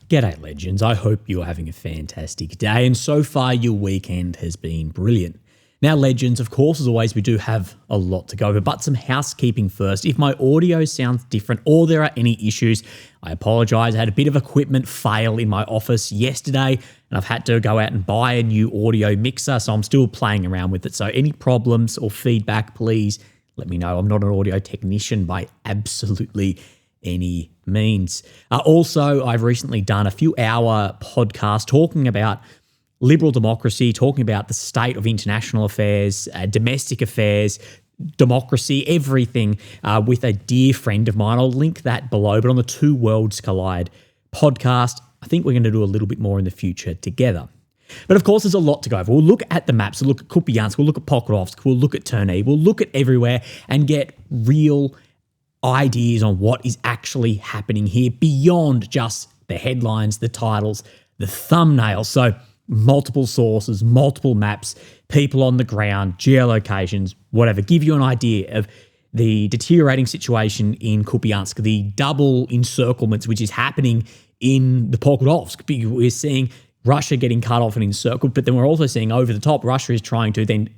G'day legends, I hope you're having a fantastic day and so far your weekend has been brilliant. Now legends, of course, as always, we do have a lot to go over, but some housekeeping first. If my audio sounds different or there are any issues, I apologise. I had a bit of equipment fail in my office yesterday and I've had to go out and buy a new audio mixer, so I'm still playing around with it. So any problems or feedback, please let me know. I'm not an audio technician by absolutely any means. Also, I've recently done a few-hour podcast talking about liberal democracy, talking about the state of international affairs, domestic affairs, democracy, everything with a dear friend of mine. I'll link that below, but on the Two Worlds Collide podcast, I think we're going to do a little bit more in the future together. But of course, there's a lot to go over. We'll look at the maps, we'll look at Kupyansk, we'll look at Pokrovsk, we'll look at Terney, we'll look at everywhere and get real ideas on what is actually happening here beyond just the headlines, the titles, the thumbnails. So multiple sources, multiple maps, people on the ground, geolocations, whatever, give you an idea of the deteriorating situation in Kupyansk, the double encirclements which is happening in the Pokrovsk. We're seeing Russia getting cut off and encircled, but then we're also seeing over the top, Russia is trying to then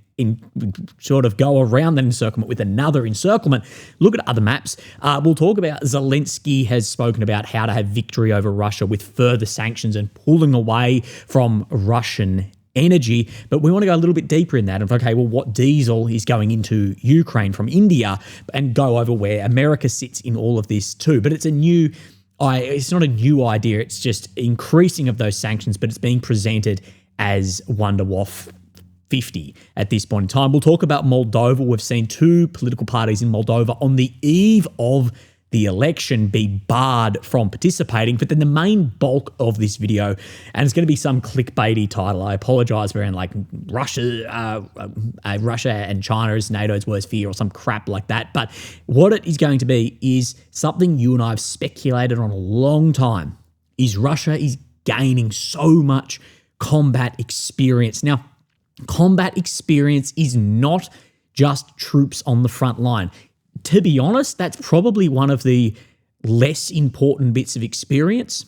sort of go around that encirclement with another encirclement. Look at other maps. We'll talk about Zelensky has spoken about how to have victory over Russia with further sanctions and pulling away from Russian energy. But we want to go a little bit deeper in that of, okay, well, what diesel is going into Ukraine from India and go over where America sits in all of this too. But it's not a new idea. It's just increasing of those sanctions, but it's being presented as Wonder Waff 50 at this point in time. We'll talk about Moldova. We've seen two political parties in Moldova on the eve of the election be barred from participating, but then the main bulk of this video, and it's going to be some clickbaity title, I apologize for like Russia and China is NATO's worst fear or some crap like that, but what it is going to be is something you and I have speculated on a long time, is Russia is gaining so much combat experience. Now, combat experience is not just troops on the front line. To be honest, that's probably one of the less important bits of experience.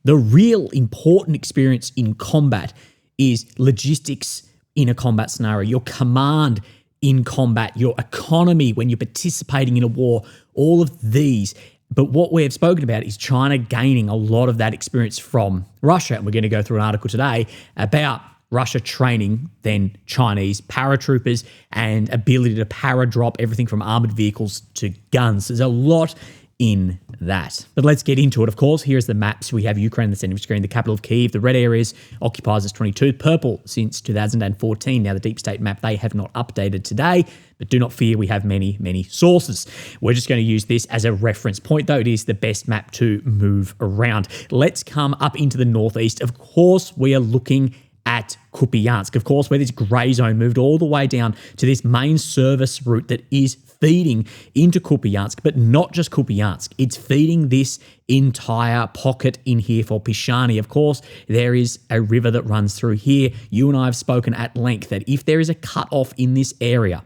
The real important experience in combat is logistics in a combat scenario, your command in combat, your economy when you're participating in a war, all of these. But what we have spoken about is China gaining a lot of that experience from Russia. And we're going to go through an article today about Russia training then Chinese paratroopers and ability to paradrop everything from armoured vehicles to guns. There's a lot in that. But let's get into it. Of course, here's the maps. We have Ukraine in the center of the screen, the capital of Kyiv. The red areas occupies as 22, purple since 2014. Now, the deep state map, they have not updated today, but do not fear, we have many, many sources. We're just going to use this as a reference point, though it is the best map to move around. Let's come up into the northeast. Of course, we are looking at Kupyansk, of course, where this grey zone moved all the way down to this main service route that is feeding into Kupyansk, but not just Kupyansk. It's feeding this entire pocket in here for Pishani. Of course, there is a river that runs through here. You and I have spoken at length that if there is a cut-off in this area,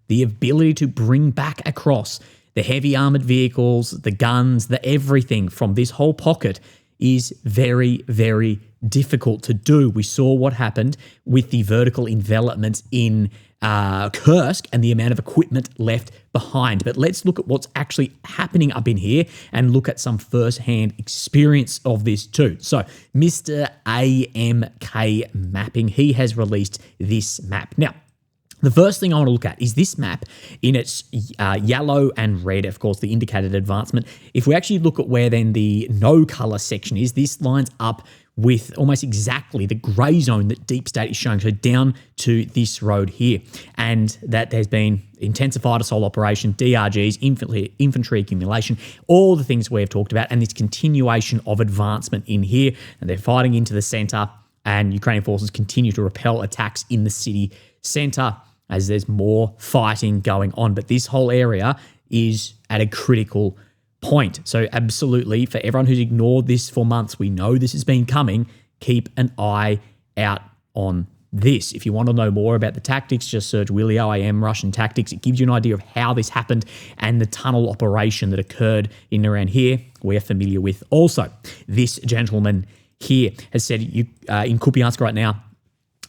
the ability to bring back across the heavy armoured vehicles, the guns, the everything from this whole pocket is very, very difficult to do. We saw what happened with the vertical envelopments in Kursk and the amount of equipment left behind. But let's look at what's actually happening up in here and look at some first-hand experience of this too. So Mr. AMK Mapping, he has released this map. Now, the first thing I want to look at is this map in its yellow and red, of course, the indicated advancement. If we actually look at where then the no color section is, this lines up with almost exactly the grey zone that Deep State is showing, so down to this road here. And that there's been intensified assault operation, DRGs, infantry accumulation, all the things we have talked about, and this continuation of advancement in here. And they're fighting into the centre, and Ukrainian forces continue to repel attacks in the city centre as there's more fighting going on. But this whole area is at a critical point. So absolutely, for everyone who's ignored this for months, we know this has been coming. Keep an eye out on this. If you want to know more about the tactics, just search Julio AM Russian tactics. It gives you an idea of how this happened and the tunnel operation that occurred in and around here we're familiar with also. This gentleman here has said in Kupyansk right now,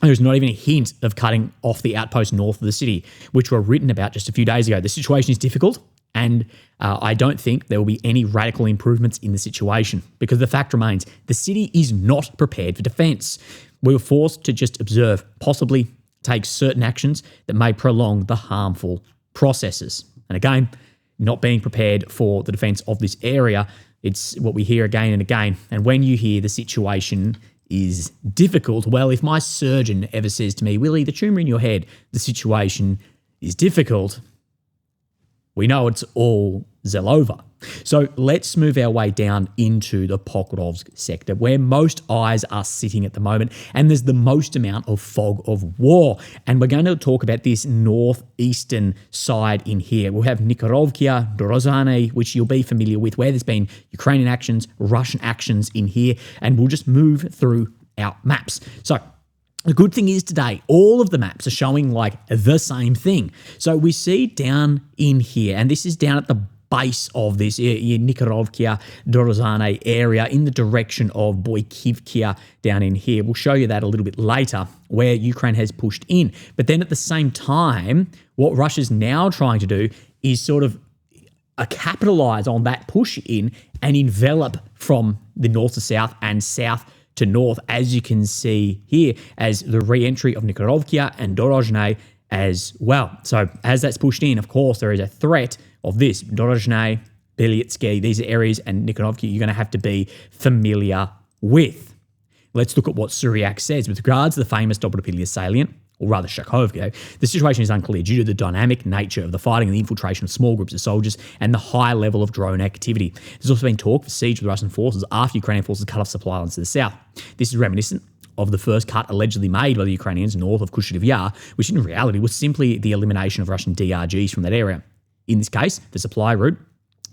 there's not even a hint of cutting off the outposts north of the city, which were written about just a few days ago. The situation is difficult, and I don't think there will be any radical improvements in the situation because the fact remains the city is not prepared for defence. We were forced to just observe, possibly take certain actions that may prolong the harmful processes. And again, not being prepared for the defence of this area, it's what we hear again and again. And when you hear the situation is difficult, well, if my surgeon ever says to me, Willie, the tumour in your head, the situation is difficult, we know it's all Zelova. So let's move our way down into the Pokrovsk sector, where most eyes are sitting at the moment, and there's the most amount of fog of war. And we're going to talk about this northeastern side in here. We'll have Nikorovka, Dorozhane, which you'll be familiar with, where there's been Ukrainian actions, Russian actions in here, and we'll just move through our maps. So the good thing is today, all of the maps are showing like the same thing. So we see down in here, and this is down at the base of this Nikorovka, Dorozhane area in the direction of Boykivka down in here. We'll show you that a little bit later, where Ukraine has pushed in. But then at the same time, what Russia's now trying to do is sort of capitalize on that push in and envelop from the north to south and south to north, as you can see here, as the re-entry of Nikorovka and Dorozhane as well. So as that's pushed in, of course, there is a threat of this. Dorozhane, Beletsky, these are areas, and Nikorovka you're going to have to be familiar with. Let's look at what Syriac says. With regards to the famous Dobropilya salient, or rather Shakhovka, the situation is unclear due to the dynamic nature of the fighting and the infiltration of small groups of soldiers and the high level of drone activity. There's also been talk of a siege with Russian forces after Ukrainian forces cut off supply lines to the south. This is reminiscent of the first cut allegedly made by the Ukrainians north of Kushitiv Yar, which in reality was simply the elimination of Russian DRGs from that area. In this case, the supply route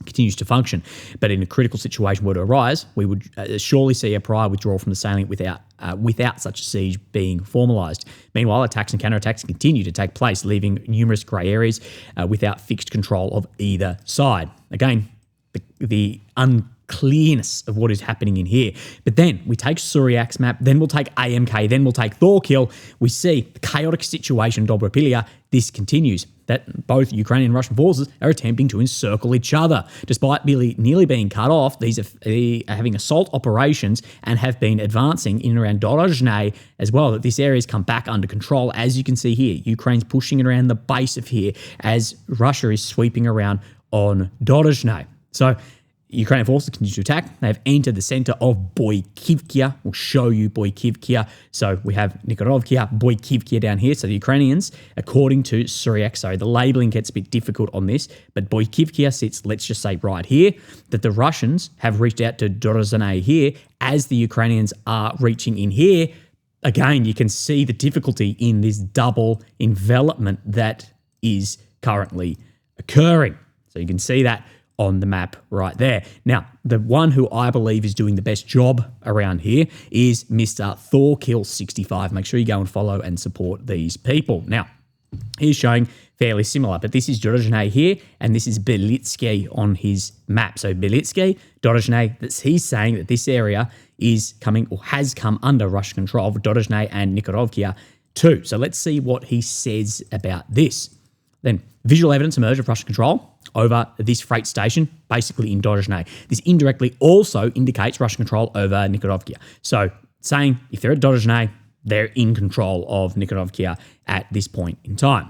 continues to function, but in a critical situation were to arise, we would surely see a prior withdrawal from the salient without such a siege being formalised. Meanwhile, attacks and counterattacks continue to take place, leaving numerous grey areas without fixed control of either side. Again, the unclearness of what is happening in here. But then we take Syriac's map, then we'll take AMK, then we'll take Thorkill. We see the chaotic situation in Dobropilya. This continues, that both Ukrainian and Russian forces are attempting to encircle each other. Despite nearly being cut off, these are having assault operations and have been advancing in and around Dorozhane as well. That this area has come back under control. As you can see here, Ukraine's pushing it around the base of here as Russia is sweeping around on Dorozhane. So Ukrainian forces continue to attack. They have entered the center of Boykivka. We'll show you Boykivka. So we have Nikorovka, Boykivka down here. So the Ukrainians, according to Syriac, sorry, the labeling gets a bit difficult on this, but Boykivka sits, let's just say right here, that the Russians have reached out to Dorozhane here as the Ukrainians are reaching in here. Again, you can see the difficulty in this double envelopment that is currently occurring. So you can see that on the map right there. Now, the one who I believe is doing the best job around here is Mr. Thorkill65. Make sure you go and follow and support these people. Now, he's showing fairly similar, but this is Dorozhane here, and this is Beletsky on his map. So Beletsky, Dorozhane, he's saying that this area is coming or has come under Russian control of Dorozhane and Nikorovka too. So let's see what he says about this. Then, visual evidence emerged of Russian control over this freight station, basically in Dorozhane. This indirectly also indicates Russian control over Nikorovka. So, saying if they're at Dorozhane, they're in control of Nikorovka at this point in time.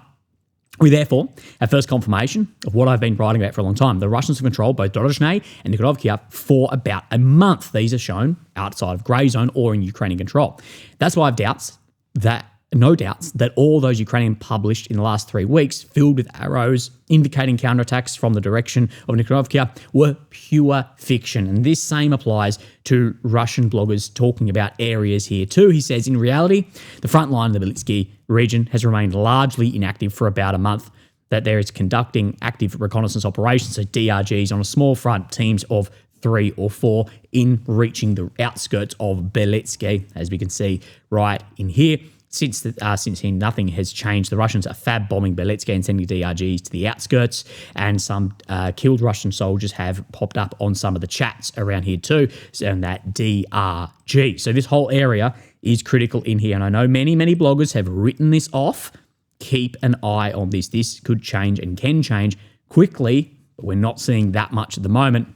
We therefore have first confirmation of what I've been writing about for a long time. The Russians have controlled both Dorozhane and Nikorovka for about a month. These are shown outside of grey zone or in Ukrainian control. That's why I have no doubts that all those Ukrainian published in the last 3 weeks, filled with arrows indicating counterattacks from the direction of Nikorovka, were pure fiction. And this same applies to Russian bloggers talking about areas here too. He says, in reality, the front line of the Beletsky region has remained largely inactive for about a month, that there is conducting active reconnaissance operations, so DRGs on a small front, teams of 3 or 4 in reaching the outskirts of Beletsky, as we can see right in here. Since then, nothing has changed. The Russians are fab bombing Beletsky and sending DRGs to the outskirts, and some killed Russian soldiers have popped up on some of the chats around here too, and that DRG. So this whole area is critical in here, and I know many bloggers have written this off. Keep an eye on this. This could change and can change quickly, but we're not seeing that much at the moment.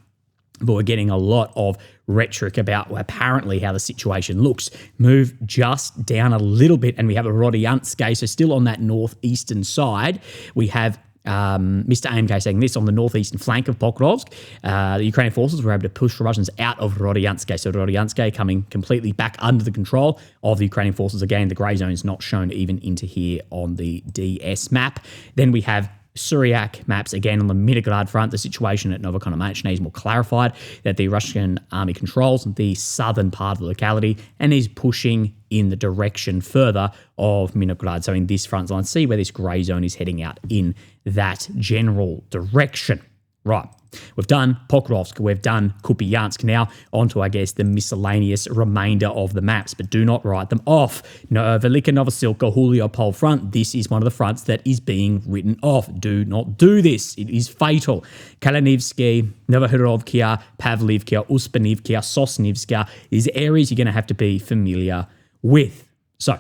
But we're getting a lot of rhetoric about apparently how the situation looks. Move just down a little bit, and we have a Rodyansk, so still on that northeastern side. We have Mr. AMK saying this on the northeastern flank of Pokrovsk. The Ukrainian forces were able to push the Russians out of Rodyansk. So Rodyansk coming completely back under the control of the Ukrainian forces. Again, the grey zone is not shown even into here on the DS map. Then we have Syriac maps again on the Middlegrad front. The situation at Novokonomachny is more clarified, that the Russian army controls the southern part of the locality and is pushing in the direction further of Middlegrad. So in this front line, see where this grey zone is heading out in that general direction. Right. We've done Pokrovsk, we've done Kupyansk. Now onto, I guess, the miscellaneous remainder of the maps, but do not write them off. Velika Novosilka, Julio Pole front. This is one of the fronts that is being written off. Do not do this. It is fatal. Kalinivsky, Novohorovkia, Pavlivka, Uspanivka, Sosnivska. These areas you're going to have to be familiar with. So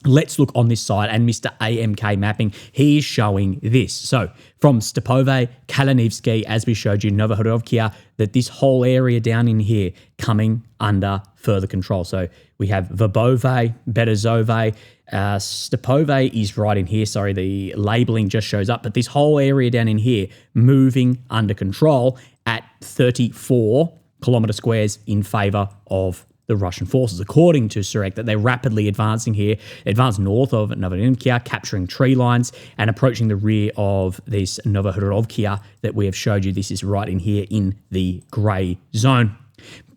let's look on this side, and Mr. AMK mapping, he is showing this. So from Stepove, Kalinivsky, as we showed you, Novohorovkia, that this whole area down in here coming under further control. So we have Vovve, Berezove, Stepove is right in here. Sorry, the labeling just shows up, but this whole area down in here moving under control at 34 kilometer squares in favor of the Russian forces, according to Siversk, that they're rapidly advancing here, advance north of Novohorovkia, capturing tree lines and approaching the rear of this Novohorovkia that we have showed you. This is right in here in the grey zone.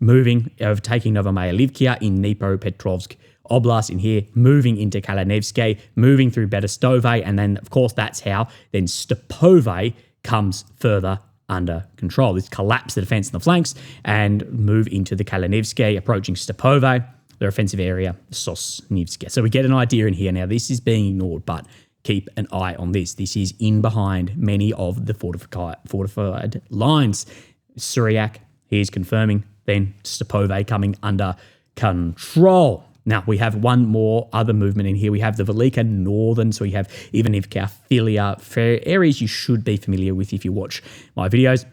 Moving, overtaking Novomayalivkia in Dnipropetrovsk Oblast in here, moving into Kalinevsky, moving through Berestove, and then, of course, that's how then Stepove comes further under control. This collapse the defense in the flanks and move into the Kalinivsky, approaching Stepove, their offensive area, Sosnivsky. So we get an idea in here. Now, this is being ignored, but keep an eye on this. This is in behind many of the fortified lines. Syriac, he is confirming, then Stepove coming under control. Now, we have one more other movement in here. We have the Velika Northern, so we have Ivanivka, Filia, areas you should be familiar with if you watch my videos,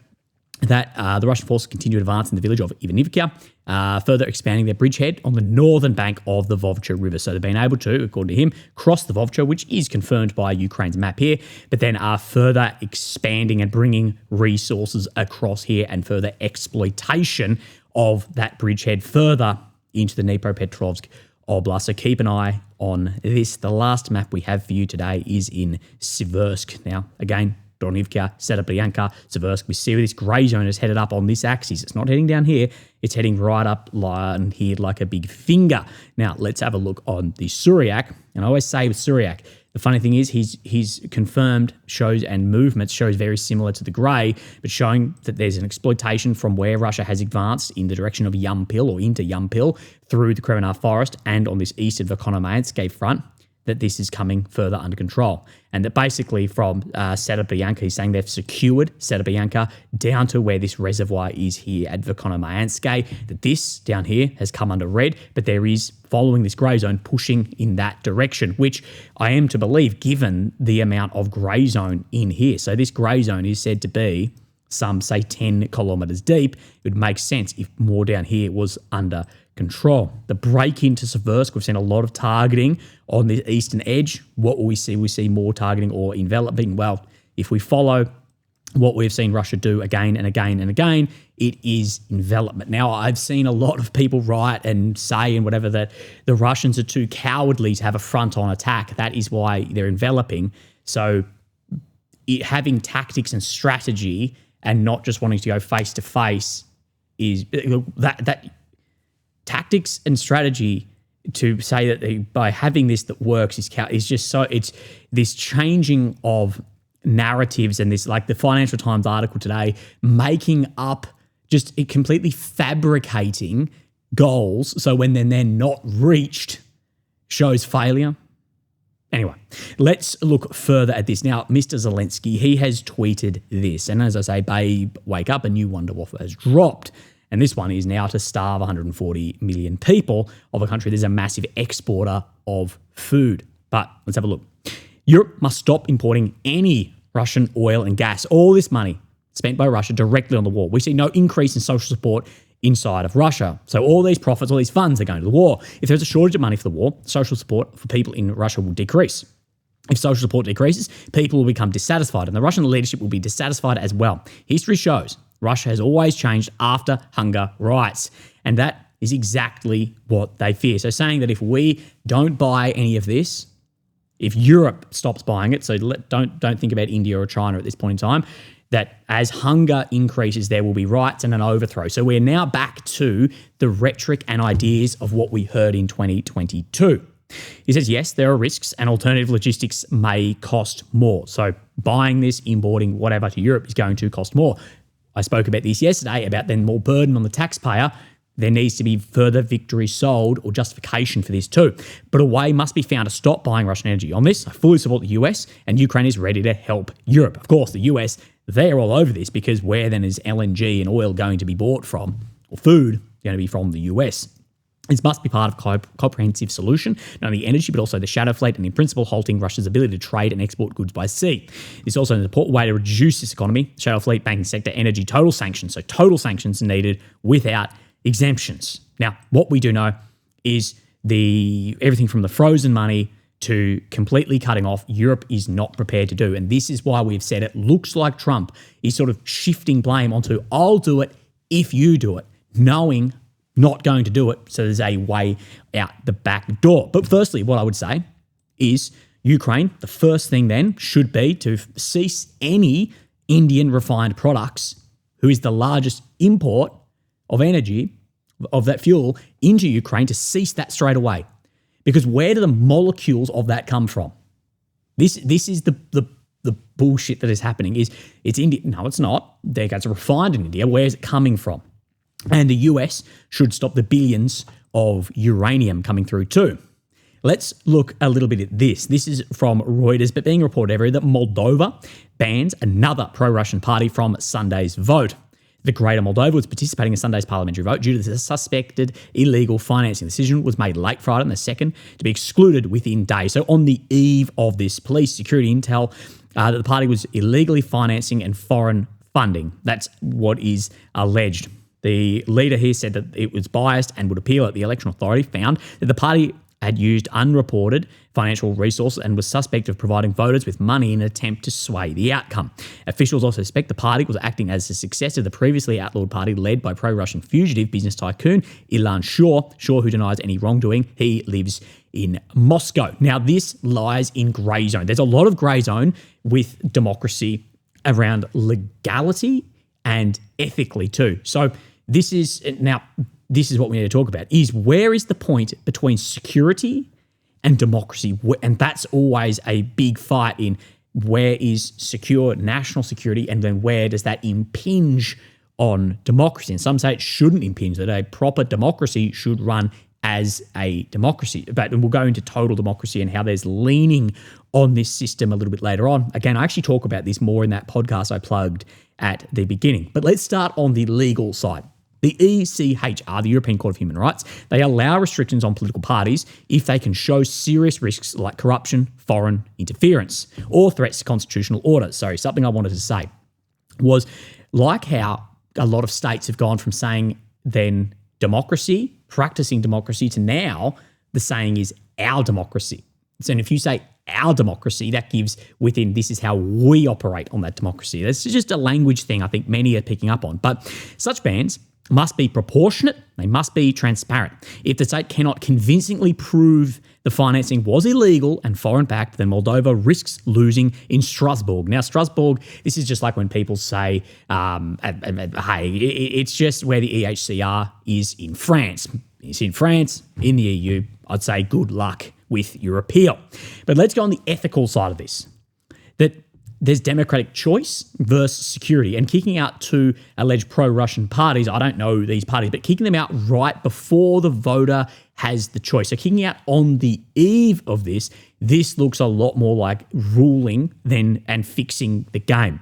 that the Russian forces continue to advance in the village of Ivanivka, further expanding their bridgehead on the northern bank of the Vovve River. So they've been able to, according to him, cross the Vovve, which is confirmed by Ukraine's map here, but then are further expanding and bringing resources across here and further exploitation of that bridgehead further into the Dnipropetrovsk Oblast. So keep an eye on this. The last map we have for you today is in Siversk. Now, again, Dornivka, Serebryanka, Siversk. We see where this grey zone is headed up on this axis. It's not heading down here. It's heading right up line here like a big finger. Now, let's have a look on the Syriac. And I always say with Syriac, the funny thing is he's confirmed shows and movements shows very similar to the grey, but showing that there's an exploitation from where Russia has advanced in the direction of Yampil or into Yampil through the Kremenar Forest and on this eastern Verkhonomayansk front, that this is coming further under control. And that basically from Serebryanka, he's saying they've secured Serebryanka down to where this reservoir is here at Verkhonomayansk, that this down here has come under red, but there is, following this grey zone, pushing in that direction, which I am to believe given the amount of grey zone in here. So this grey zone is said to be some say 10 kilometres deep. It would make sense if more down here was under control. The break into Siversk, we've seen a lot of targeting on the eastern edge. What will we see? We see more targeting or enveloping. Well, if we follow what we've seen Russia do again and again and again, it is envelopment. Now, I've seen a lot of people write and say and whatever that the Russians are too cowardly to have a front-on attack. That is why they're enveloping. So having tactics and strategy and not just wanting to go face-to-face is that tactics and strategy to say that by having this that works is just so, it's this changing of narratives and this, like the Financial Times article today, making up, just completely fabricating goals. So when they're not reached, shows failure. Anyway, let's look further at this. Now, Mr. Zelensky, he has tweeted this. And as I say, babe, wake up, a new wonder waffle has dropped. And this one is now to starve 140 million people of a country that is a massive exporter of food. But let's have a look. Europe must stop importing any Russian oil and gas. All this money spent by Russia directly on the war. We see no increase in social support inside of Russia. So all these profits, all these funds are going to the war. If there's a shortage of money for the war, social support for people in Russia will decrease. If social support decreases, people will become dissatisfied, and the Russian leadership will be dissatisfied as well. History shows Russia has always changed after hunger riots, and that is exactly what they fear. So saying that if we don't buy any of this, if Europe stops buying it, so don't think about India or China at this point in time, that as hunger increases, there will be riots and an overthrow. So we're now back to the rhetoric and ideas of what we heard in 2022. He says, yes, there are risks and alternative logistics may cost more. So buying this, importing whatever to Europe is going to cost more. I spoke about this yesterday, about then more burden on the taxpayer. There needs to be further victory sold or justification for this too. But a way must be found to stop buying Russian energy. On this, I fully support the US, and Ukraine is ready to help Europe. Of course, the US, they're all over this, because where then is LNG and oil going to be bought from, or food going to be from the US? This must be part of a comprehensive solution, not only energy, but also the shadow fleet and in principle halting Russia's ability to trade and export goods by sea. It's also an important way to reduce this economy, shadow fleet, banking sector, energy, total sanctions. So total sanctions are needed without exemptions. Now, what we do know is everything from the frozen money to completely cutting off, Europe is not prepared to do. And this is why we've said it looks like Trump is sort of shifting blame onto, I'll do it if you do it, knowing not going to do it. So there's a way out the back door. But firstly, what I would say is Ukraine, the first thing then should be to cease any Indian refined products, who is the largest import of energy, of that fuel, into Ukraine, to cease that straight away. Because where do the molecules of that come from? This is the bullshit that is happening. It's India. No, it's not. It's refined in India. Where is it coming from? And the US should stop the billions of uranium coming through too. Let's look a little bit at this. This is from Reuters, but being reported everywhere that Moldova bans another pro-Russian party from Sunday's vote. The Greater Moldova was participating in Sunday's parliamentary vote due to the suspected illegal financing. The decision was made late Friday and the second to be excluded within days. So on the eve of this, police security intel that the party was illegally financing and foreign funding. That's what is alleged. The leader here said that it was biased and would appeal at the election authority, found that the party had used unreported financial resources and was suspect of providing voters with money in an attempt to sway the outcome. Officials also suspect the party was acting as a successor to the previously outlawed party led by pro-Russian fugitive business tycoon Ilan Shor, who denies any wrongdoing. He lives in Moscow. Now, this lies in grey zone. There's a lot of grey zone with democracy around legality and ethically too. So this is what we need to talk about, is where is the point between security and democracy? And that's always a big fight in where is secure national security and then where does that impinge on democracy? And some say it shouldn't impinge, that a proper democracy should run as a democracy. But we'll go into total democracy and how there's leaning on this system a little bit later on. Again, I actually talk about this more in that podcast I plugged at the beginning. But let's start on the legal side. The ECHR, the European Court of Human Rights, they allow restrictions on political parties if they can show serious risks like corruption, foreign interference, or threats to constitutional order. Sorry, something I wanted to say was like how a lot of states have gone from saying then democracy, practicing democracy, to now the saying is our democracy. So if you say our democracy, that gives within this is how we operate on that democracy. That's just a language thing I think many are picking up on. But such bans must be proportionate, they must be transparent. If the state cannot convincingly prove the financing was illegal and foreign-backed, then Moldova risks losing in Strasbourg. Now, Strasbourg, this is just like when people say, hey, it's just where the EHCR is in France. It's in France, in the EU. I'd say good luck with your appeal. But let's go on the ethical side of this. That there's democratic choice versus security. And kicking out two alleged pro-Russian parties, I don't know these parties, but kicking them out right before the voter has the choice. So kicking out on the eve of this looks a lot more like ruling and fixing the game.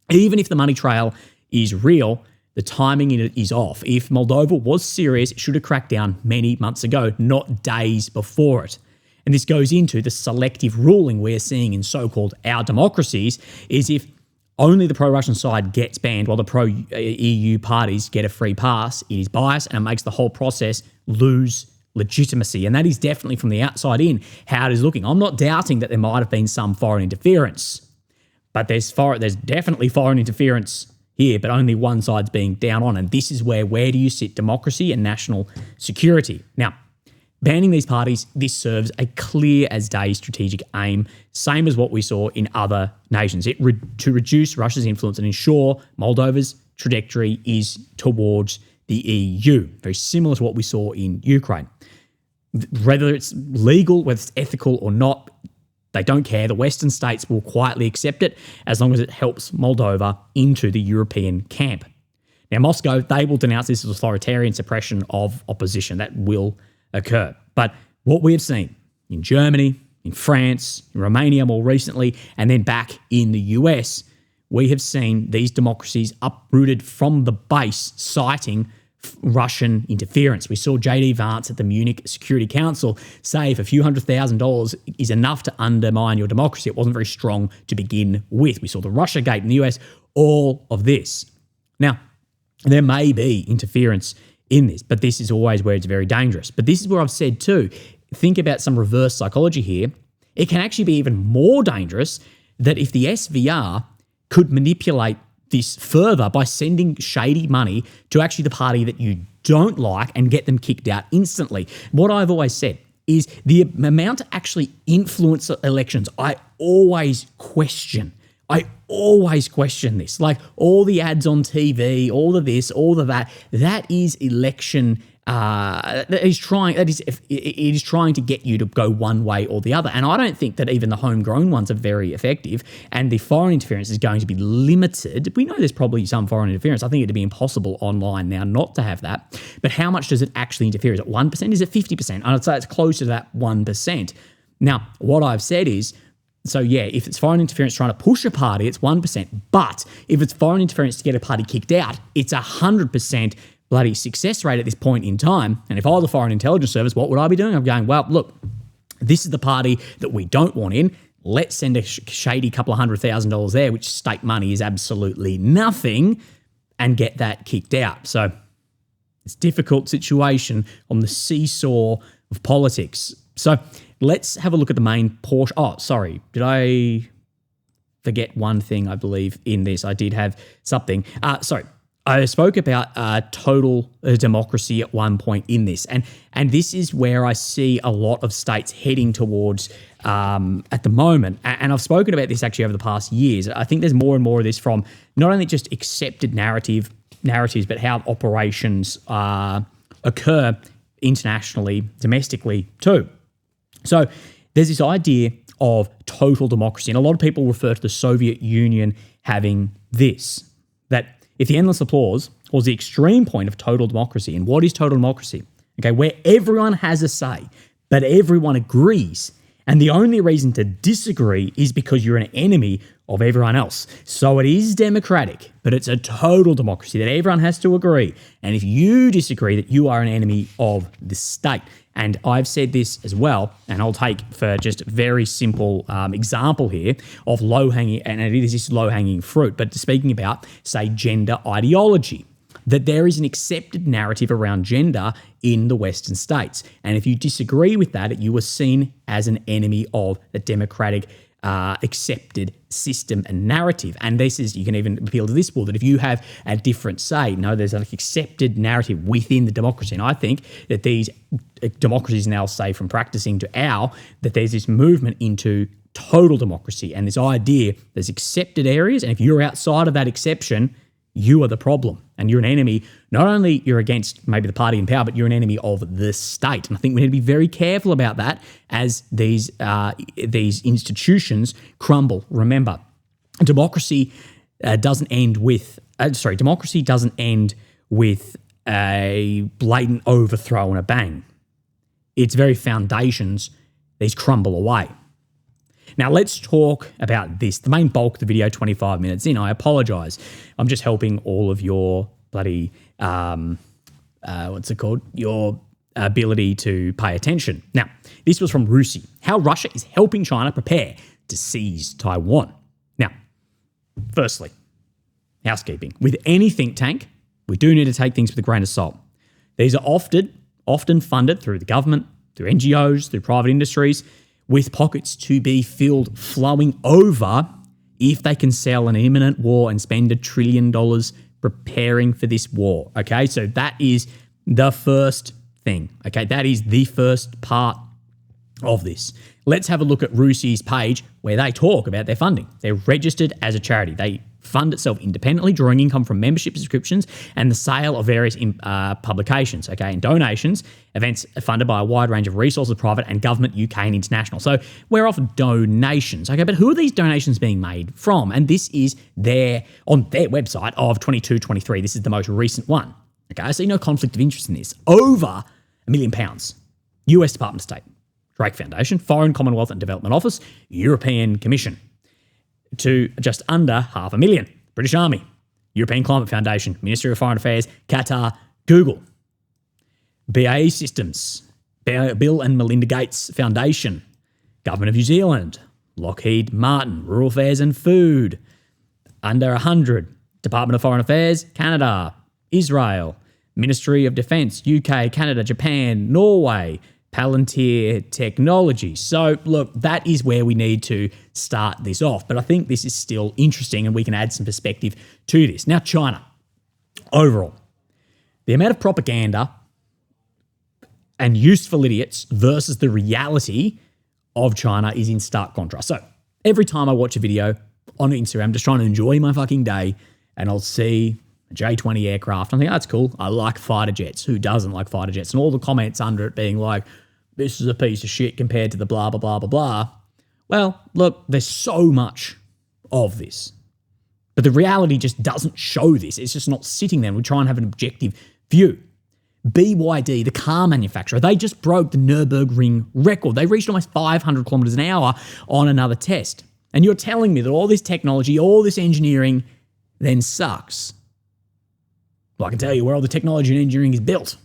Even if the money trail is real, the timing in it is off. If Moldova was serious, it should have cracked down many months ago, not days before it. And this goes into the selective ruling we're seeing in so-called our democracies, is if only the pro-Russian side gets banned while the pro-EU parties get a free pass, it is biased and it makes the whole process lose legitimacy. And that is definitely from the outside in how it is looking. I'm not doubting that there might have been some foreign interference, but there's definitely foreign interference here, but only one side's being down on. And this is where do you sit democracy and national security? Now, banning these parties, this serves a clear as day strategic aim, same as what we saw in other nations. To reduce Russia's influence and ensure Moldova's trajectory is towards the EU. Very similar to what we saw in Ukraine. Whether it's legal, whether it's ethical or not, they don't care. The Western states will quietly accept it as long as it helps Moldova into the European camp. Now, Moscow, they will denounce this as authoritarian suppression of opposition. That will occur. But what we have seen in Germany, in France, in Romania more recently, and then back in the US, we have seen these democracies uprooted from the base, citing Russian interference. We saw J.D. Vance at the Munich Security Council say if a few $100,000 is enough to undermine your democracy, it wasn't very strong to begin with. We saw the Russiagate in the US, all of this. Now, there may be interference in this, but this is always where it's very dangerous. But this is where I've said too, think about some reverse psychology here. It can actually be even more dangerous that if the SVR could manipulate this further by sending shady money to actually the party that you don't like and get them kicked out instantly. What I've always said is the amount to actually influence elections, I always question this. Like all the ads on TV, all of this, all of that, that is election. It is trying to get you to go one way or the other. And I don't think that even the homegrown ones are very effective. And the foreign interference is going to be limited. We know there's probably some foreign interference. I think it'd be impossible online now not to have that. But how much does it actually interfere? Is it 1%? Is it 50%? I'd say it's closer to that 1%. Now, what I've said is, so yeah, if it's foreign interference trying to push a party, it's 1%. But if it's foreign interference to get a party kicked out, it's 100% bloody success rate at this point in time. And if I was a foreign intelligence service, what would I be doing? I'm going, well, look, this is the party that we don't want in. Let's send a shady couple of $100,000 there, which state money is absolutely nothing, and get that kicked out. So it's a difficult situation on the seesaw of politics. So let's have a look at the main portion. Oh, sorry. Did I forget one thing, I believe, in this? I did have something. Sorry. I spoke about total democracy at one point in this. And this is where I see a lot of states heading towards at the moment. And I've spoken about this actually over the past years. I think there's more and more of this from not only just accepted narratives, but how operations occur internationally, domestically too. So there's this idea of total democracy. And a lot of people refer to the Soviet Union having this, that if the endless applause was the extreme point of total democracy, and what is total democracy? Okay, where everyone has a say, but everyone agrees. And the only reason to disagree is because you're an enemy of everyone else. So it is democratic, but it's a total democracy that everyone has to agree. And if you disagree, that you are an enemy of the state. And I've said this as well, and I'll take for just a very simple example here of low-hanging, and it is low-hanging fruit, but speaking about, say, gender ideology, that there is an accepted narrative around gender in the Western states. And if you disagree with that, you are seen as an enemy of the democratic accepted system and narrative. And this is, you can even appeal to this wall, that if you have a different say, no, there's an accepted narrative within the democracy. And I think that these democracies now say, from practicing to that there's this movement into total democracy and this idea there's accepted areas. And if you're outside of that exception, you are the problem and you're an enemy. Not only you're against maybe the party in power, but you're an enemy of the state. And I think we need to be very careful about that as these institutions crumble. Remember, democracy doesn't end with a blatant overthrow and a bang. Its very foundations, these crumble away. Now, let's talk about this. The main bulk of the video, 25 minutes in. I apologize. I'm just helping all of your bloody, your ability to pay attention. Now, this was from Rusi. How Russia is helping China prepare to seize Taiwan. Now, firstly, housekeeping. With any think tank, we do need to take things with a grain of salt. These are often funded through the government, through NGOs, through private industries, with pockets to be filled, flowing over if they can sell an imminent war and spend $1 trillion preparing for this war. Okay, so that is the first thing. Okay, that is the first part of this. Let's have a look at Rusi's page where they talk about their funding. They're registered as a charity. They fund itself independently, drawing income from membership subscriptions and the sale of various publications, okay, and donations. Events are funded by a wide range of resources, private and government, UK and international. So we're off donations, okay, but who are these donations being made from? And this is on their website of 22-23. This is the most recent one, okay? I see no conflict of interest in this. Over £1 million. US Department of State, Drake Foundation, Foreign, Commonwealth and Development Office, European Commission, to just under $500,000. British Army, European Climate Foundation, Ministry of Foreign Affairs, Qatar, Google, BAE Systems, Bill and Melinda Gates Foundation, Government of New Zealand, Lockheed Martin, Rural Affairs and Food, under 100, Department of Foreign Affairs, Canada, Israel, Ministry of Defence, UK, Canada, Japan, Norway, Palantir Technology. So, look, that is where we need to start this off. But I think this is still interesting and we can add some perspective to this. Now, China, overall, the amount of propaganda and useful idiots versus the reality of China is in stark contrast. So, every time I watch a video on Instagram, I'm just trying to enjoy my fucking day, and I'll see a J-20 aircraft. I think, that's cool. I like fighter jets. Who doesn't like fighter jets? And all the comments under it being like, this is a piece of shit compared to the blah, blah, blah, blah, blah. Well, look, there's so much of this. But the reality just doesn't show this. It's just not sitting there. We try and have an objective view. BYD, the car manufacturer, they just broke the Nürburgring record. They reached almost 500 kilometers an hour on another test. And you're telling me that all this technology, all this engineering then sucks. Well, I can tell you where all the technology and engineering is built.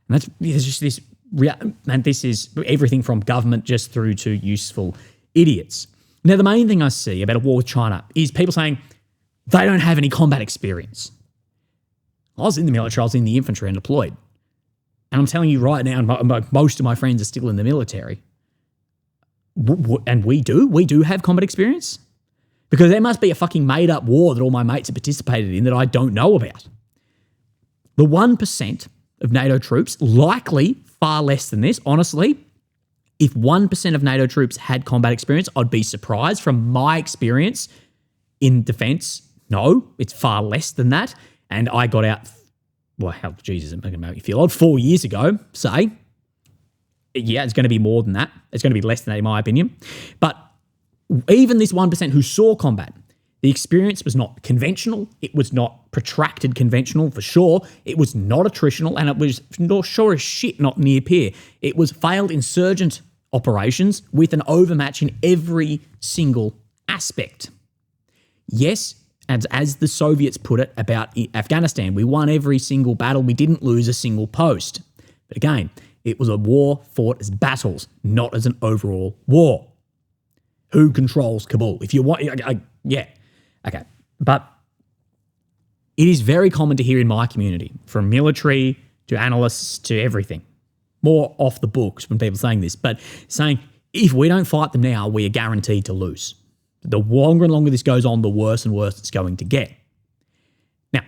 And there's just this. And this is everything from government just through to useful idiots. Now, the main thing I see about a war with China is people saying they don't have any combat experience. I was in the military, I was in the infantry and deployed. And I'm telling you right now, most of my friends are still in the military. And we do have combat experience. Because there must be a fucking made-up war that all my mates have participated in that I don't know about. The 1% of NATO troops, likely far less than this, honestly. If 1% of NATO troops had combat experience, I'd be surprised. From my experience in defense, no, it's far less than that. And I got out, well, how, Jesus, it's going to make me feel odd, 4 years ago, say. Yeah, it's going to be more than that. It's going to be less than that in my opinion. But even this 1% who saw combat, the experience was not conventional. It was not protracted conventional for sure. It was not attritional, and it was sure as shit not near peer. It was failed insurgent operations with an overmatch in every single aspect. Yes, as the Soviets put it about Afghanistan, we won every single battle. We didn't lose a single post. But again, it was a war fought as battles, not as an overall war. Who controls Kabul? If you want, yeah. Okay, but it is very common to hear in my community, from military to analysts to everything, more off the books when people are saying this, but saying if we don't fight them now, we are guaranteed to lose. The longer and longer this goes on, the worse and worse it's going to get. Now,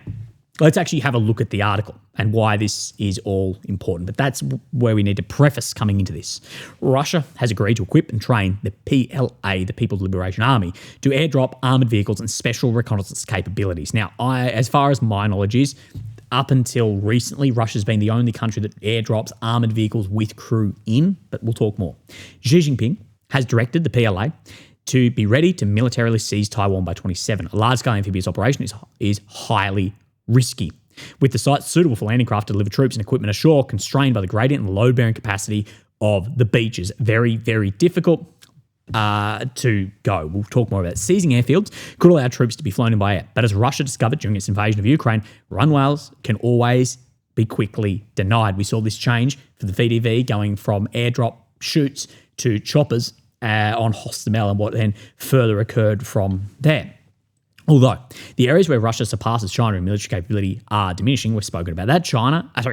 let's actually have a look at the article and why this is all important. But that's where we need to preface coming into this. Russia has agreed to equip and train the PLA, the People's Liberation Army, to airdrop armoured vehicles and special reconnaissance capabilities. Now, as far as my knowledge is, up until recently, Russia's been the only country that airdrops armoured vehicles with crew in, but we'll talk more. Xi Jinping has directed the PLA to be ready to militarily seize Taiwan by 27. A large-scale amphibious operation is highly risky, with the site suitable for landing craft to deliver troops and equipment ashore, constrained by the gradient and load-bearing capacity of the beaches. Very, very difficult to go. We'll talk more about it. Seizing airfields could allow troops to be flown in by air, but as Russia discovered during its invasion of Ukraine, runways can always be quickly denied. We saw this change for the VDV going from airdrop chutes to choppers on Hostomel, and what then further occurred from there. Although the areas where Russia surpasses China in military capability are diminishing, we've spoken about that.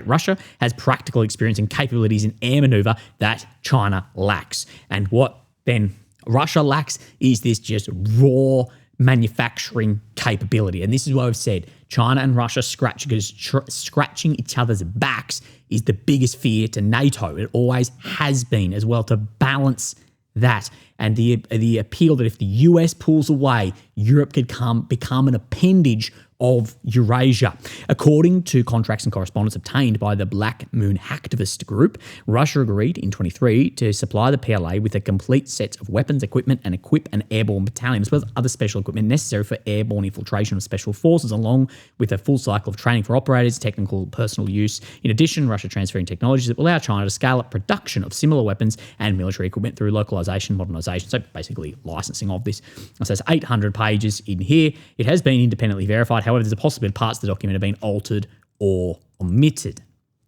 Russia has practical experience and capabilities in air maneuver that China lacks. And what then Russia lacks is this just raw manufacturing capability. And this is why I've said China and Russia scratching each other's backs is the biggest fear to NATO. It always has been, as well, to balance that. And the appeal that if the US pulls away, Europe could become an appendage of Eurasia. According to contracts and correspondence obtained by the Black Moon hacktivist group, Russia agreed in 23 to supply the PLA with a complete set of weapons, equipment, and equip an airborne battalion, as well as other special equipment necessary for airborne infiltration of special forces, along with a full cycle of training for operators, technical personal use. In addition, Russia transferring technologies that will allow China to scale up production of similar weapons and military equipment through localization, modernization. So basically licensing of this. So there's 800 pages in here. It has been independently verified. However, there's a possibility parts of the document have been altered or omitted.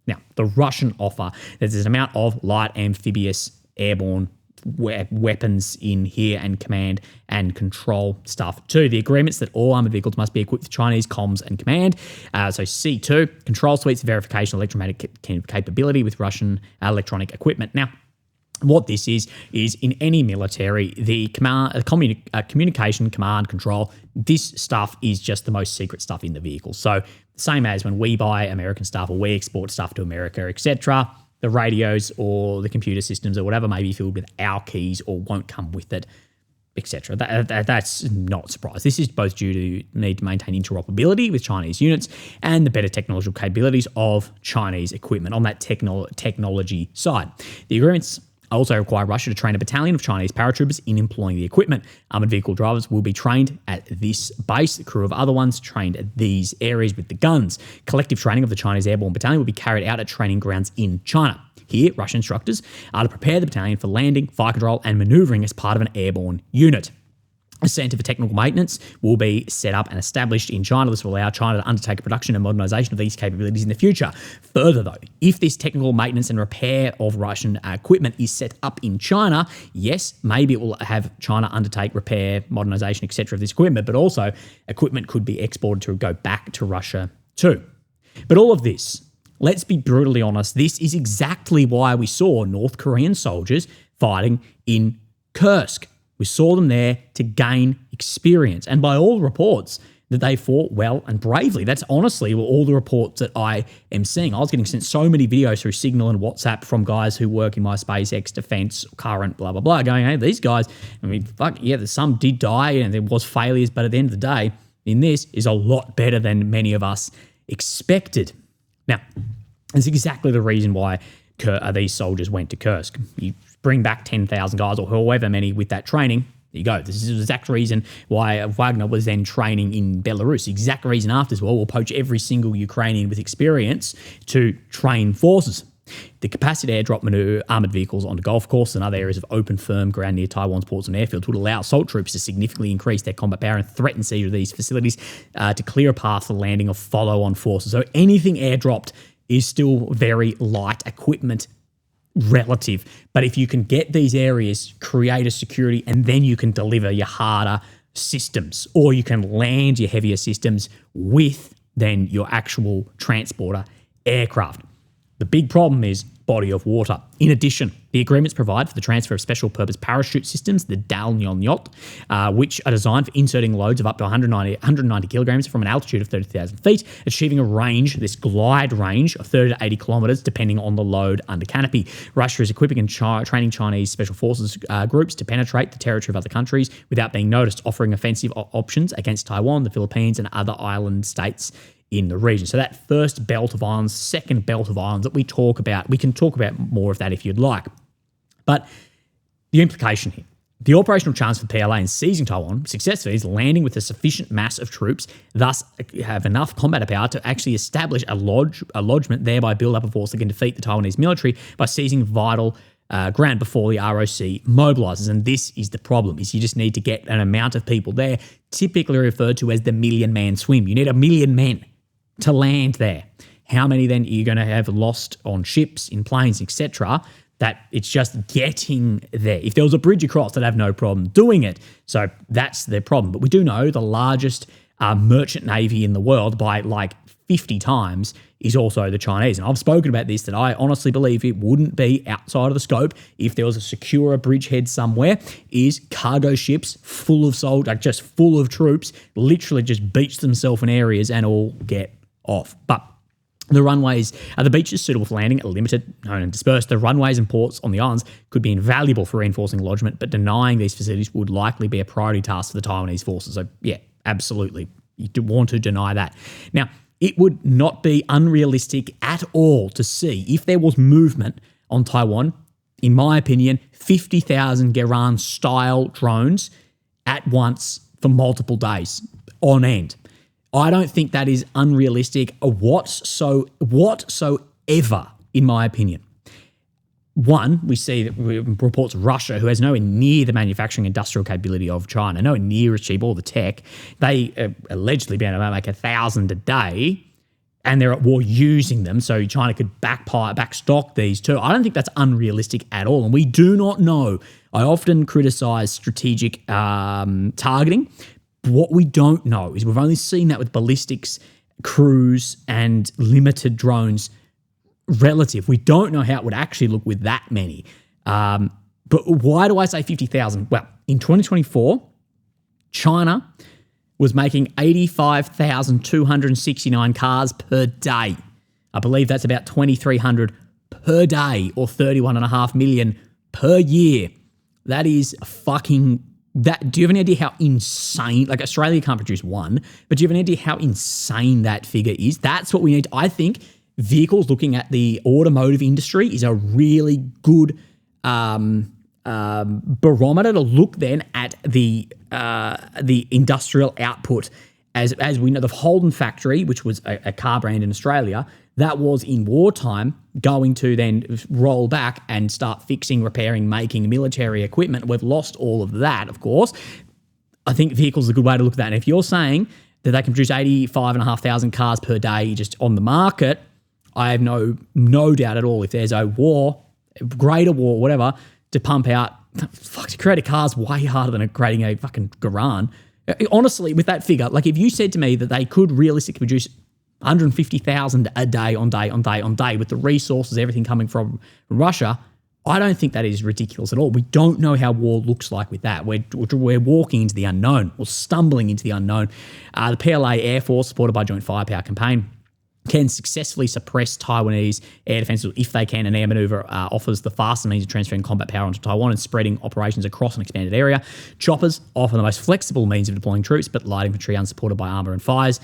Now, the Russian offer, there's an amount of light amphibious airborne weapons in here and command and control stuff too. The agreements that all armoured vehicles must be equipped with Chinese comms and command. So C2, control suites, verification of electromagnetic capability with Russian electronic equipment. Now, what this is in any military, the communication, command, control, this stuff is just the most secret stuff in the vehicle. So same as when we buy American stuff or we export stuff to America, etc., the radios or the computer systems or whatever may be filled with our keys or won't come with it, etc. That's not a surprise. This is both due to need to maintain interoperability with Chinese units and the better technological capabilities of Chinese equipment on that technology side. The agreements also require Russia to train a battalion of Chinese paratroopers in employing the equipment. Armoured vehicle drivers will be trained at this base. The crew of other ones trained at these areas with the guns. Collective training of the Chinese airborne battalion will be carried out at training grounds in China. Here, Russian instructors are to prepare the battalion for landing, fire control, and manoeuvring as part of an airborne unit. A centre for technical maintenance will be set up and established in China. This will allow China to undertake a production and modernisation of these capabilities in the future. Further, though, if this technical maintenance and repair of Russian equipment is set up in China, yes, maybe it will have China undertake repair, modernisation, etc. of this equipment, but also equipment could be exported to go back to Russia too. But all of this, let's be brutally honest, this is exactly why we saw North Korean soldiers fighting in Kursk. We saw them there to gain experience. And by all reports, that they fought well and bravely. That's honestly all the reports that I am seeing. I was getting sent so many videos through Signal and WhatsApp from guys who work in my SpaceX, defense, current, blah, blah, blah, going, hey, these guys, I mean, fuck, yeah, some did die and there was failures, but at the end of the day, in this is a lot better than many of us expected. Now, that's exactly the reason why these soldiers went to Kursk. You bring back 10,000 guys or however many with that training, there you go. This is the exact reason why Wagner was then training in Belarus. The exact reason after as well, we'll poach every single Ukrainian with experience to train forces. The capacity to airdrop armoured vehicles onto golf courses and other areas of open, firm ground near Taiwan's ports and airfields would allow assault troops to significantly increase their combat power and threaten siege of these facilities to clear a path for landing of follow-on forces. So anything airdropped is still very light equipment relative. But if you can get these areas, create a security, and then you can deliver your harder systems, or you can land your heavier systems with then your actual transporter aircraft. The big problem is body of water. In addition, the agreements provide for the transfer of special purpose parachute systems, the Dal-Nyot, which are designed for inserting loads of up to 190 kilograms from an altitude of 30,000 feet, achieving a range, this glide range of 30 to 80 kilometers, depending on the load under canopy. Russia is equipping and training Chinese special forces groups to penetrate the territory of other countries without being noticed, offering offensive options against Taiwan, the Philippines, and other island states in the region. So that first belt of islands, second belt of islands that we talk about, we can talk about more of that if you'd like. But the implication here, The operational chance for PLA in seizing Taiwan successfully is landing with a sufficient mass of troops, thus have enough combat power to actually establish a lodgement, thereby build up a force that can defeat the Taiwanese military by seizing vital ground before the ROC mobilises. And this is the problem, is you just need to get an amount of people there, typically referred to as the million-man swim. You need 1 million men to land there. How many then are you going to have lost on ships, in planes, etc., that it's just getting there? If there was a bridge across, they'd have no problem doing it. So that's their problem. But we do know the largest merchant navy in the world by like 50 times is also the Chinese. And I've spoken about this, that I honestly believe it wouldn't be outside of the scope if there was a secure bridgehead somewhere, is cargo ships full of soldiers, like just full of troops, literally just beach themselves in areas and all get off. But the runways, the beaches suitable for landing are limited, known and dispersed. The runways and ports on the islands could be invaluable for reinforcing lodgement, but denying these facilities would likely be a priority task for the Taiwanese forces. So yeah, absolutely. You do want to deny that. Now, it would not be unrealistic at all to see, if there was movement on Taiwan, in my opinion, 50,000 Garand-style drones at once for multiple days on end. I don't think that is unrealistic whatsoever, in my opinion. One, we see that reports Russia, who has nowhere near the manufacturing industrial capability of China, nowhere near achieve all the tech, they allegedly be able to make 1,000 a day, and they're at war using them, so China could backstock these too. I don't think that's unrealistic at all, and we do not know. I often criticize strategic targeting. What we don't know is we've only seen that with ballistics, cruise, and limited drones relative. We don't know how it would actually look with that many. But why do I say 50,000? Well, in 2024, China was making 85,269 cars per day. I believe that's about 2,300 per day, or 31.5 million per year. That is fucking... do you have any idea how insane, like Australia can't produce one, but do you have any idea how insane that figure is? That's what we need. I think vehicles, looking at the automotive industry, is a really good barometer to look then at the industrial output. As we know, the Holden factory, which was a car brand in Australia, that was in wartime going to then roll back and start fixing, repairing, making military equipment. We've lost all of that, of course. I think vehicles is a good way to look at that. And if you're saying that they can produce 85,500 cars per day just on the market, I have no doubt at all, if there's a war, greater war, whatever, to pump out, to create a car's way harder than creating a fucking Garand. Honestly, with that figure, like if you said to me that they could realistically produce 150,000 a day on day with the resources, everything coming from Russia, I don't think that is ridiculous at all. We don't know how war looks like with that. We're walking into the unknown, or stumbling into the unknown. The PLA Air Force, supported by Joint Firepower Campaign, can successfully suppress Taiwanese air defenses if they can. An air maneuver offers the fastest means of transferring combat power onto Taiwan and spreading operations across an expanded area. Choppers offer the most flexible means of deploying troops, but light infantry, unsupported by armour and fires,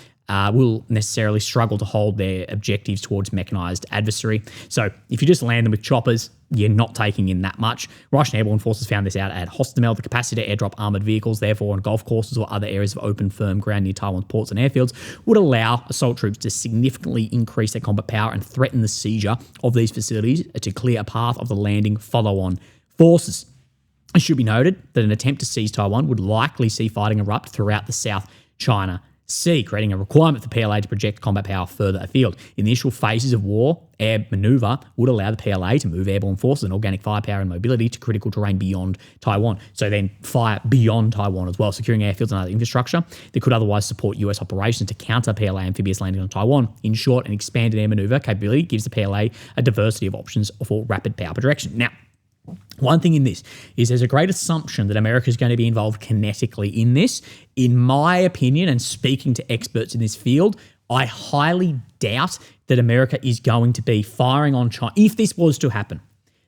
will necessarily struggle to hold their objectives towards mechanised adversary. So if you just land them with choppers, you're not taking in that much. Russian airborne forces found this out at Hostomel. The capacity to airdrop armoured vehicles, therefore, on golf courses or other areas of open, firm ground near Taiwan's ports and airfields, would allow assault troops to significantly increase their combat power and threaten the seizure of these facilities to clear a path of the landing follow-on forces. It should be noted that an attempt to seize Taiwan would likely see fighting erupt throughout the South China Sea, creating a requirement for PLA to project combat power further afield. In the initial phases of war, air manoeuvre would allow the PLA to move airborne forces and organic firepower and mobility to critical terrain beyond Taiwan. So then fire beyond Taiwan as well, securing airfields and other infrastructure that could otherwise support US operations to counter PLA amphibious landing on Taiwan. In short, an expanded air manoeuvre capability gives the PLA a diversity of options for rapid power projection. Now, one thing in this is there's a great assumption that America is going to be involved kinetically in this. In my opinion, and speaking to experts in this field, I highly doubt that America is going to be firing on China. If this was to happen,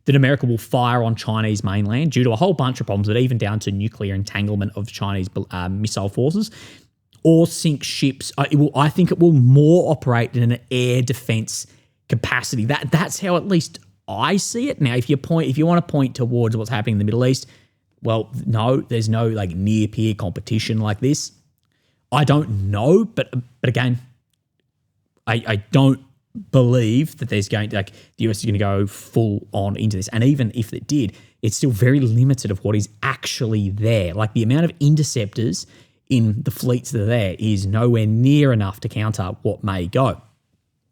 that America will fire on Chinese mainland due to a whole bunch of problems, but even down to nuclear entanglement of Chinese missile forces, or sink ships. I think it will more operate in an air defense capacity. That's how at least I see it. Now, if you want to point towards what's happening in the Middle East, Well, no, there's no like near peer competition like this. I don't know, but again, I don't believe that there's going to, like, the US is going to go full on into this. And even if it did, it's still very limited of what is actually there. Like, the amount of interceptors in the fleets that are there is nowhere near enough to counter what may go.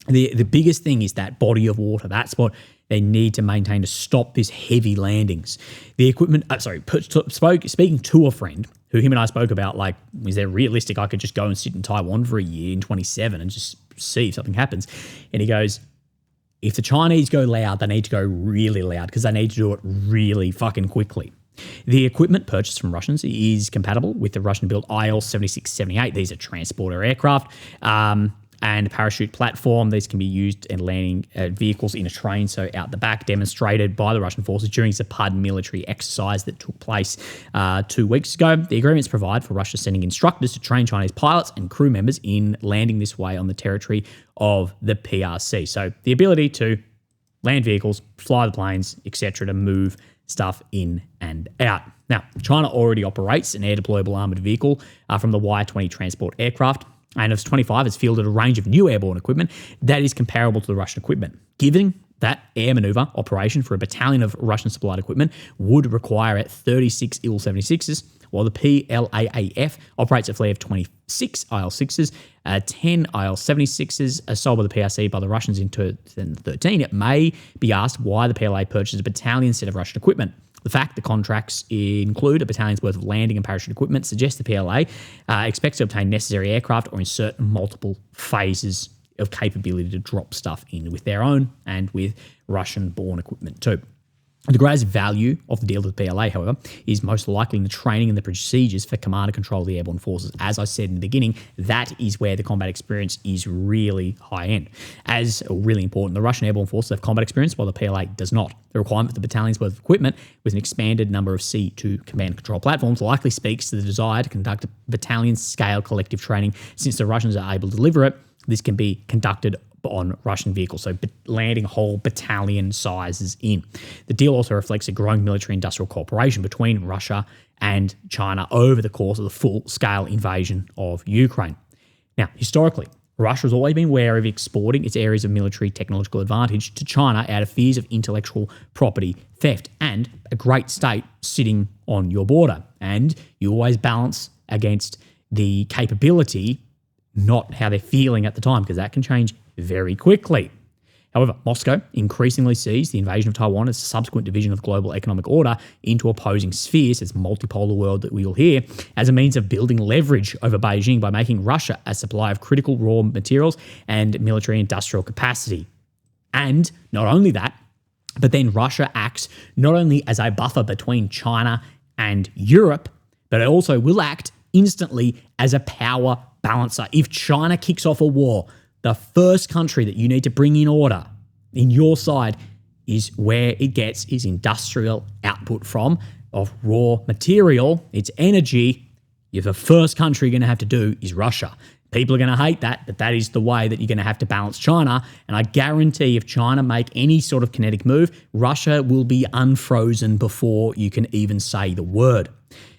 The biggest thing is that body of water. That's what they need to maintain to stop this heavy landings. The equipment, speaking to a friend who him and I spoke about, like, is there realistic I could just go and sit in Taiwan for a year in 27 and just see if something happens? And he goes, if the Chinese go loud, they need to go really loud because they need to do it really fucking quickly. The equipment purchased from Russians is compatible with the Russian-built IL-76-78. These are transporter aircraft and parachute platform. These can be used in landing vehicles in a train, so out the back, demonstrated by the Russian forces during the Zapad military exercise that took place 2 weeks ago. The agreements provide for Russia sending instructors to train Chinese pilots and crew members in landing this way on the territory of the PRC. So the ability to land vehicles, fly the planes, etc., to move stuff in and out. Now, China already operates an air-deployable armoured vehicle from the Y-20 transport aircraft, and of 25 has fielded a range of new airborne equipment that is comparable to the Russian equipment. Given that air manoeuvre operation for a battalion of Russian-supplied equipment would require 36 Il-76s, while the PLAAF operates a fleet of 26 IL-6s, 10 IL-76s sold by the PRC by the Russians in 2013, it may be asked why the PLA purchased a battalion set of Russian equipment. The fact the contracts include a battalion's worth of landing and parachute equipment suggests the PLA expects to obtain necessary aircraft or insert multiple phases of capability to drop stuff in with their own and with Russian-born equipment too. The greatest value of the deal to the PLA, however, is most likely in the training and the procedures for command and control of the airborne forces. As I said in the beginning, that is where the combat experience is really high-end. As really important, the Russian airborne forces have combat experience while the PLA does not. The requirement for the battalion's worth of equipment with an expanded number of C2 command and control platforms likely speaks to the desire to conduct a battalion-scale collective training. Since the Russians are able to deliver it, this can be conducted on Russian vehicles, so landing whole battalion sizes in. The deal also reflects a growing military-industrial cooperation between Russia and China over the course of the full-scale invasion of Ukraine. Now, historically, Russia has always been wary of exporting its areas of military technological advantage to China out of fears of intellectual property theft and a great state sitting on your border. And you always balance against the capability, not how they're feeling at the time, because that can change very quickly. However, Moscow increasingly sees the invasion of Taiwan as a subsequent division of global economic order into opposing spheres, this multipolar world that we'll hear, as a means of building leverage over Beijing by making Russia a supplier of critical raw materials and military industrial capacity. And not only that, but then Russia acts not only as a buffer between China and Europe, but it also will act instantly as a power balancer. If China kicks off a war, the first country that you need to bring in order in your side is where it gets its industrial output from of raw material, its energy. The first country you're going to have to do is Russia. People are going to hate that, but that is the way that you're going to have to balance China. And I guarantee if China make any sort of kinetic move, Russia will be unfrozen before you can even say the word.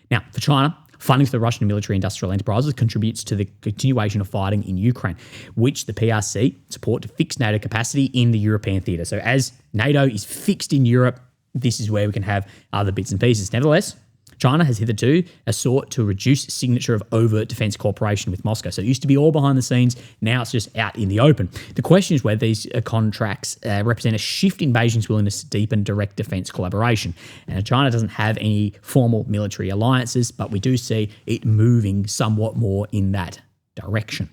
Now, for China, funding for the Russian military-industrial enterprises contributes to the continuation of fighting in Ukraine, which the PRC support to fix NATO capacity in the European theatre. So as NATO is fixed in Europe, this is where we can have other bits and pieces. Nevertheless, China has hitherto sought to reduce signature of overt defence cooperation with Moscow. So it used to be all behind the scenes. Now it's just out in the open. The question is whether these contracts represent a shift in Beijing's willingness to deepen direct defence collaboration. And China doesn't have any formal military alliances, but we do see it moving somewhat more in that direction.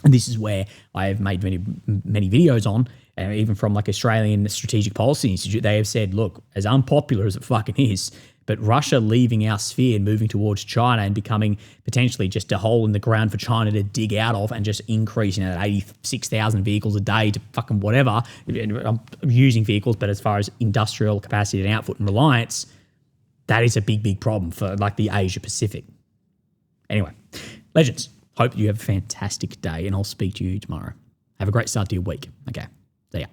And this is where I have made many videos on, even from like Australian Strategic Policy Institute. They have said, look, as unpopular as it fucking is, but Russia leaving our sphere and moving towards China and becoming potentially just a hole in the ground for China to dig out of and just increasing at 86,000 vehicles a day to fucking whatever. I'm using vehicles, but as far as industrial capacity and output and reliance, that is a big, big problem for like the Asia Pacific. Anyway, legends, hope you have a fantastic day and I'll speak to you tomorrow. Have a great start to your week. Okay, see ya.